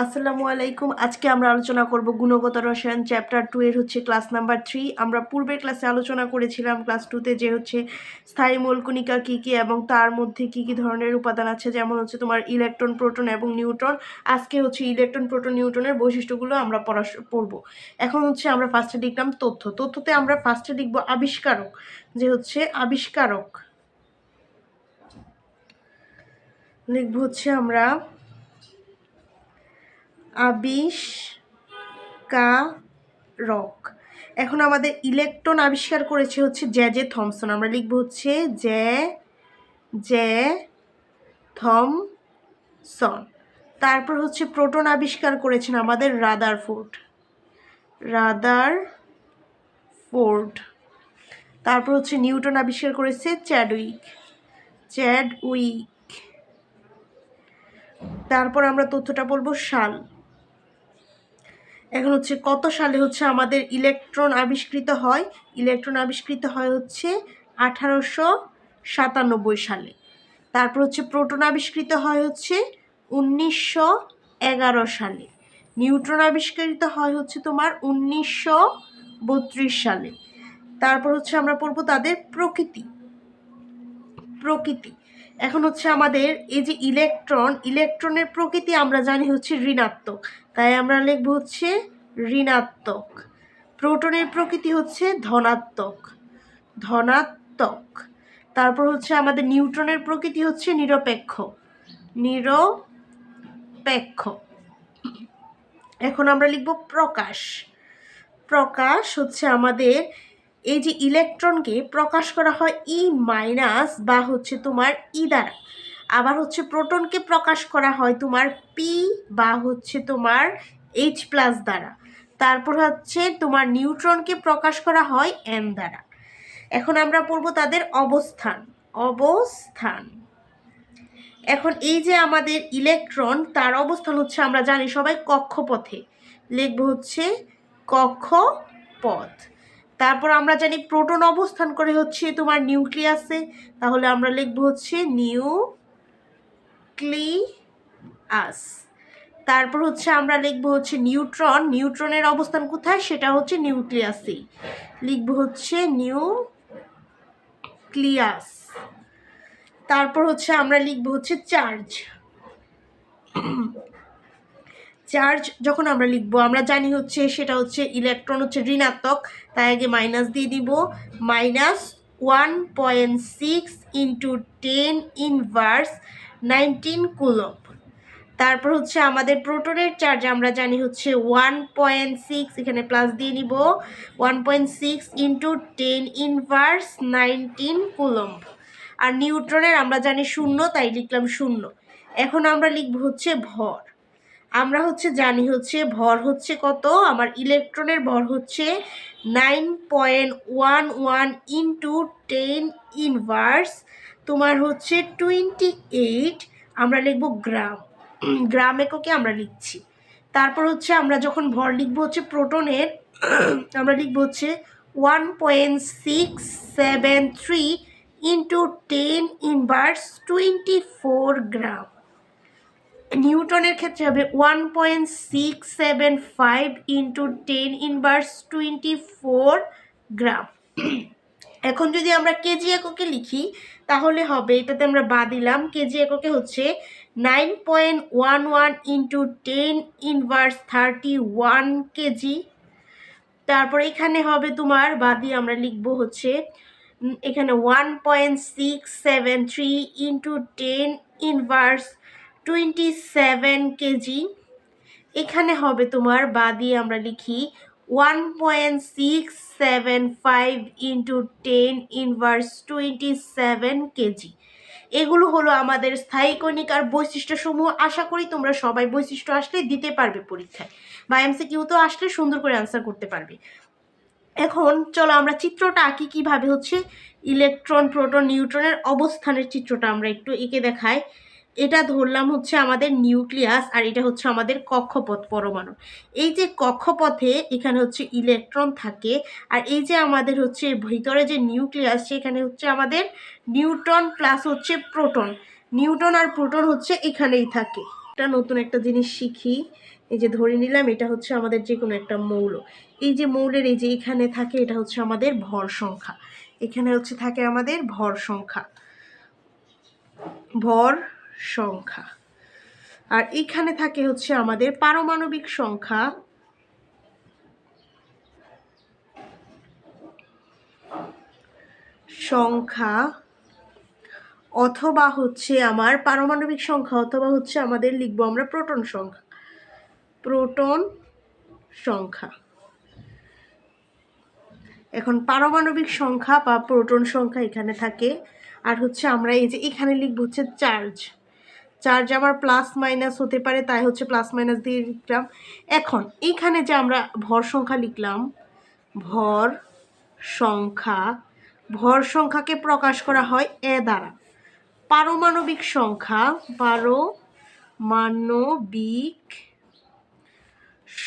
আসসালামু আলাইকুম। আজকে আমরা আলোচনা করব গুণগত রসায়ন চ্যাপ্টার 2 এর ক্লাস নাম্বার 3। আমরা পূর্বের ক্লাসে আলোচনা করেছিলাম ক্লাস 2 তে যে স্থায়ী মৌলকণিকা কী কী এবং তার মধ্যে কী কী ধরনের উপাদান আছে, যেমন তোমার ইলেকট্রন, প্রোটন এবং নিউট্রন। আজকে ইলেকট্রন, প্রোটন, নিউট্রনের বৈশিষ্ট্যগুলো আমরা পড়ব। এখন আমরা ফার্স্টে লিখলাম তথ্যতে আমরা ফার্স্টে লিখব আবিষ্কারক, যে আবিষ্কারক লিখব আমরা আবিষ্কারক। এখন আমাদের ইলেকট্রন আবিষ্কার করেছে জে থমসন। আমরা লিখব জে থমসন। তারপর প্রোটন আবিষ্কার করেছেন আমাদের রাদারফোর্ড। তারপর নিউটন আবিষ্কার করেছে চ্যাডউইক। তারপর আমরা তথ্যটা বলবো সাল। এখন কত সালে আমাদের ইলেকট্রন আবিষ্কৃত হয়। ইলেকট্রন আবিষ্কৃত হয় 1897 সালে। তারপর প্রোটন আবিষ্কৃত হয় 1911 সালে। নিউট্রন আবিষ্কৃত হয় তোমার 1932 সালে। তারপর আমরা পড়বো তাদের প্রকৃতি। এখন আমাদের এই যে ইলেকট্রনের প্রকৃতি আমরা জানি ঋণাত্মক, তাই আমরা লিখব ঋণাত্মক। প্রোটনের প্রকৃতি ধনাত্মক। তারপর আমাদের নিউট্রনের প্রকৃতি নিরপেক্ষ। এখন আমরা লিখব প্রকাশ আমাদের এই যে ইলেকট্রনকে প্রকাশ করা হয় ই মাইনাস বা তোমার ই দ্বারা। আবার প্রোটনকে প্রকাশ করা হয় তোমার পি বা তোমার এইচ প্লাস দ্বারা। তারপর তোমার নিউট্রনকে প্রকাশ করা হয় এন দ্বারা। এখন আমরা পড়বো তাদের অবস্থান। এখন এই যে আমাদের ইলেকট্রন, তার অবস্থান আমরা জানি সবাই কক্ষপথে। লিখব কক্ষপথ। তারপর আমরা জানি প্রোটন অবস্থান করে তোমার নিউক্লিয়াসে, তাহলে আমরা লিখব নিউক্লিয়াস। তারপর আমরা লিখব নিউট্রনের অবস্থান কোথায়, সেটা নিউক্লিয়াসে। লিখব নিউক্লিয়াস। তারপর আমরা লিখব চার্জ যখন আমরা লিখবো, আমরা জানি সেটা ইলেকট্রন ঋণাত্মক, তাই আগে মাইনাস দিয়ে দিব। -1.6 × 10⁻19 কুলম্ব। তারপর আমাদের প্রোটনের চার্জ আমরা জানি 1.6, এখানে প্লাস দিয়ে নিব, 1.6 × 10⁻19 কুলম্ব। আর নিউট্রনের আমরা জানি 0, তাই লিখলাম 0। এখন আমরা লিখব ভর। আমরা জানি ভর কত। আমার ইলেকট্রনের ভর 9.11 × 10⁻, তোমার 28। আমরা লিখব গ্রাম এককে আমরা লিখছি। তারপর আমরা যখন ভর লিখব প্রোটনের, আমরা লিখব 1.673 × 10⁻24 গ্রাম। নিউটনের ক্ষেত্রে হবে 1.675 × 10⁻24 গ্রাম। এখন যদি আমরা কেজি এককে লিখি, তাহলে হবে, এটাতে আমরা বাদ দিলাম, কেজি এককে 9.11 × 10⁻31 কেজি। তারপর এখানে হবে তোমার বাদি, আমরা লিখব এখানে 1.673 × 10⁻27 কেজি। এখানে হবে তোমার বাদি, আমরা লিখি 1.675 × 10⁻27 কেজি। এগুলো হলো আমাদের স্থায়ী কণিকার বৈশিষ্ট্যসমূহ। আশা করি তোমরা সবাই বৈশিষ্ট্য আসলে দিতে পারবে পরীক্ষায়, বা এমসিকিউতেও আসলে সুন্দর করে আনসার করতে পারবে। এখন চলো আমরা চিত্রটা আঁকি, কিভাবে ইলেকট্রন, প্রোটন, নিউট্রনের অবস্থানের চিত্রটা আমরা একটু এঁকে দেখাই। এটা ধরলাম আমাদের নিউক্লিয়াস, আর এটা আমাদের কক্ষপথ পরমাণু। এই যে কক্ষপথে এখানে ইলেকট্রন থাকে, আর এই যে আমাদের ভিতরে যে নিউক্লিয়াস, সেখানে আমাদের নিউট্রন প্লাস প্রোটন। নিউট্রন আর প্রোটন এখানেই থাকে। একটা নতুন একটা জিনিস শিখি। এই যে ধরে নিলাম এটা হচ্ছে আমাদের যে কোনো একটা মৌল। এই যে মৌলের এই যে এখানে থাকে এটা হচ্ছে আমাদের ভর সংখ্যা। এখানে হচ্ছে থাকে আমাদের ভর সংখ্যা, ভর সংখ্যা। আর এখানে থাকে হচ্ছে আমাদের পারমাণবিক সংখ্যা, অথবা হচ্ছে আমার পারমাণবিক সংখ্যা, অথবা হচ্ছে আমাদের লিখবো আমরা প্রোটন সংখ্যা, প্রোটন সংখ্যা। এখন পারমাণবিক সংখ্যা বা প্রোটন সংখ্যা এখানে থাকে। আর হচ্ছে আমরা এই যে এখানে লিখবো হচ্ছে চার্জ। চার্জ আবার প্লাস মাইনাস হতে পারে, তাই হচ্ছে প্লাস মাইনাস দিয়ে লিখলাম। এখন এইখানে যে আমরা ভর সংখ্যা লিখলাম, ভর সংখ্যা, ভর সংখ্যাকে প্রকাশ করা হয় এ দ্বারা। পারমাণবিক সংখ্যা, পারমাণবিক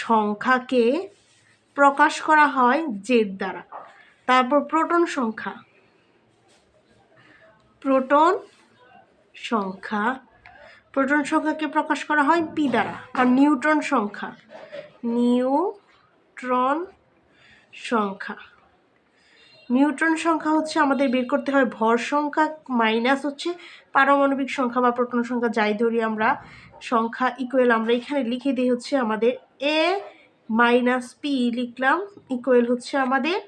সংখ্যাকে প্রকাশ করা হয় জেড দ্বারা। তারপর প্রোটন সংখ্যা, প্রোটন সংখ্যা, প্রোটন সংখ্যাকে প্রকাশ করা হয় পি দ্বারা। আর নিউট্রন সংখ্যা, নিউট্রন সংখ্যা, নিউট্রন সংখ্যা হচ্ছে আমাদের বের করতে হয় ভর সংখ্যা মাইনাস হচ্ছে পারমাণবিক সংখ্যা বা প্রোটন সংখ্যা যাই ধরি আমরা সংখ্যা ইকুয়াল আমরা এখানে লিখে দিই হচ্ছে আমাদের এ মাইনাস পি লিখলাম, ইকুয়াল হচ্ছে আমাদের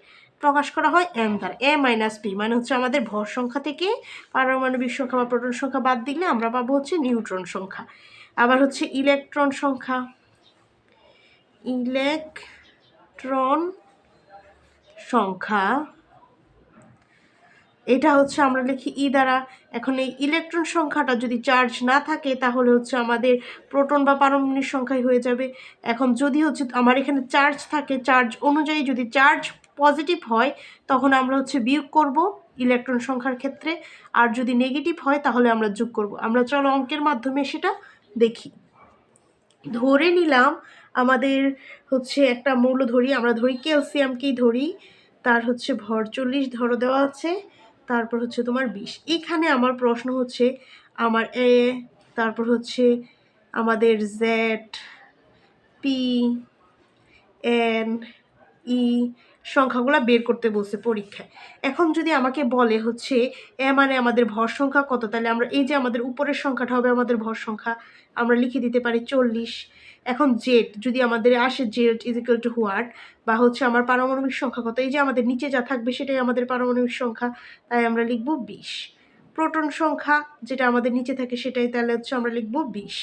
প্রকাশ করা হয় এম দ্বারা। এ মাইনাস পি মানে হচ্ছে আমাদের ভর সংখ্যা থেকে পারমাণবিক সংখ্যা বা প্রোটন সংখ্যা বাদ দিলে আমরা পাবো হচ্ছে নিউট্রন সংখ্যা। আবার হচ্ছে ইলেকট্রন সংখ্যা, ইলেকট্রন সংখ্যা, এটা হচ্ছে আমরা লিখি ই দ্বারা। এখন এই ইলেকট্রন সংখ্যাটা যদি চার্জ না থাকে তাহলে হচ্ছে আমাদের প্রোটন বা পারমাণবিক সংখ্যাই হয়ে যাবে। এখন যদি হচ্ছে আমার এখানে চার্জ থাকে, চার্জ অনুযায়ী যদি চার্জ পজিটিভ হয় তখন আমরা হচ্ছে বিয়োগ করব ইলেকট্রন সংখ্যার ক্ষেত্রে, আর যদি নেগেটিভ হয় তাহলে আমরা যোগ করব। আমরা চলো অঙ্কের মাধ্যমে সেটা দেখি। ধরে নিলাম আমাদের হচ্ছে একটা মৌল ধরি, আমরা ধরি ক্যালসিয়ামকেই ধরি, তার হচ্ছে ভর 40 ধরো দেওয়া আছে, তারপর হচ্ছে তোমার 20। এখানে আমার প্রশ্ন হচ্ছে আমার এ, তারপর হচ্ছে আমাদের জেড, পি, এন, ই সংখ্যাগুলো বের করতে বলছে পরীক্ষায়। এখন যদি আমাকে বলে হচ্ছে এ মানে আমাদের ভর সংখ্যা কত, তাহলে আমরা এই যে আমাদের উপরের সংখ্যাটা হবে আমাদের ভর সংখ্যা, আমরা লিখে দিতে পারি 40। এখন জেড যদি আমাদের আসে Z is equal to what, বা হচ্ছে আমার পারমাণবিক সংখ্যা কত, এই যে আমাদের নিচে যা থাকবে সেটাই আমাদের পারমাণবিক সংখ্যা, তাই আমরা লিখব 20। প্রোটন সংখ্যা যেটা আমাদের নিচে থাকে সেটাই, তাহলে হচ্ছে আমরা লিখব 20।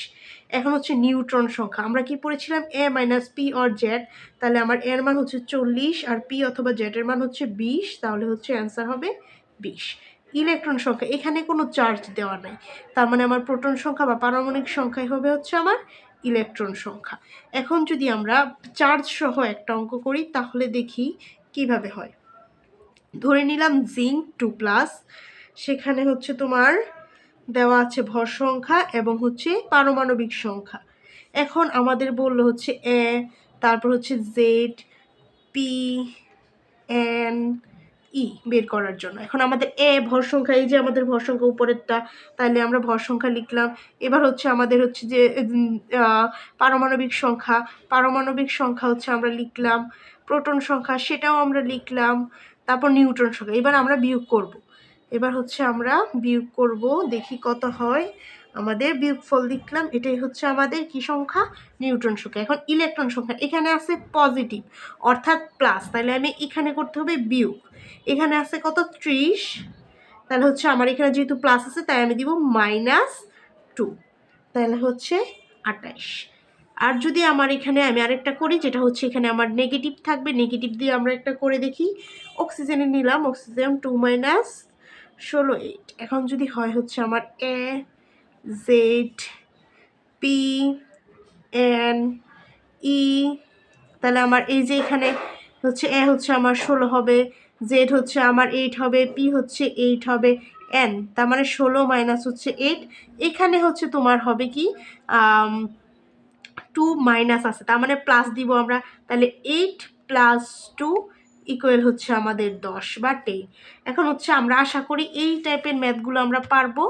এখন হচ্ছে নিউট্রন সংখ্যা, আমরা কি পড়েছিলাম এ মাইনাস পি অর জেড, তাহলে আমার এর মান হচ্ছে 40 আর পি অথবা জেড এর মান হচ্ছে 20, তাহলে হচ্ছে অ্যান্সার হবে 20। ইলেকট্রন সংখ্যা, এখানে কোনো চার্জ দেওয়া নাই, তার মানে আমার প্রোটন সংখ্যা বা পারমাণবিক সংখ্যাই হবে হচ্ছে আমার ইলেকট্রন সংখ্যা। এখন যদি আমরা চার্জ সহ একটা অঙ্ক করি তাহলে দেখি কিভাবে হয়। ধরে নিলাম জিঙ্ক 2+, সেখানে হচ্ছে তোমার দেওয়া আছে ভর সংখ্যা এবং হচ্ছে পারমাণবিক সংখ্যা। এখন আমাদের বললো হচ্ছে এ, তারপর হচ্ছে জেড, পি, এন, ই বের করার জন্য। এখন আমাদের এ ভর সংখ্যা, এই যে আমাদের ভর সংখ্যা উপরেরটা, তাহলে আমরা ভর সংখ্যা লিখলাম। এবার হচ্ছে আমাদের হচ্ছে যে পারমাণবিক সংখ্যা, পারমাণবিক সংখ্যা হচ্ছে আমরা লিখলাম, প্রোটন সংখ্যা সেটাও আমরা লিখলাম, তারপর নিউট্রন সংখ্যা। এবার আমরা বিয়োগ করব, এবার হচ্ছে আমরা বিয়োগ করব, দেখি কত হয়। আমাদের বিয়োগফল লিখলাম, এটাই হচ্ছে আমাদের কি সংখ্যা, নিউট্রন সংখ্যা। এখন ইলেকট্রন সংখ্যা, এখানে আছে পজিটিভ অর্থাৎ প্লাস, তাহলে আমি এখানে করতে হবে বিয়োগ। এখানে আছে কত 30, তাহলে হচ্ছে আমার এখানে যেহেতু প্লাস আছে তাই আমি দিব -2, তাহলে হচ্ছে 28। আর যদি আমার এখানে আমি আরেকটা করি, যেটা হচ্ছে এখানে আমার নেগেটিভ থাকবে, নেগেটিভ দিয়ে আমরা একটা করে দেখি। অক্সিজেনে নিলাম, অক্সিজেন 2 - 16 8। এখন যদি হয় হচ্ছে আমার এ, জেড, পি, এন, ই, তাহলে আমার এই যে এখানে হচ্ছে এ হচ্ছে আমার 16 হবে, জেড হচ্ছে আমার 8 হবে, পি হচ্ছে 8 হবে, এন তার মানে 16 মাইনাস হচ্ছে 8। এখানে হচ্ছে তোমার হবে কি 2 মাইনাস আছে, তার মানে প্লাস দিব আমরা, তাহলে 8 + 2 ইকুয়াল হচ্ছে আমাদের 10 বা 10। এখন হচ্ছে আমরা আশা করি এই টাইপের ম্যাথগুলো আমরা পারবো।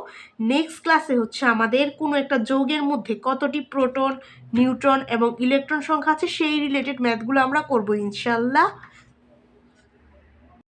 নেক্সট ক্লাসে হচ্ছে আমাদের কোনো একটা যৌগের মধ্যে কতটি প্রোটন, নিউট্রন এবং ইলেকট্রন সংখ্যা আছে সেই রিলেটেড ম্যাথগুলো আমরা করবো ইনশাল্লাহ।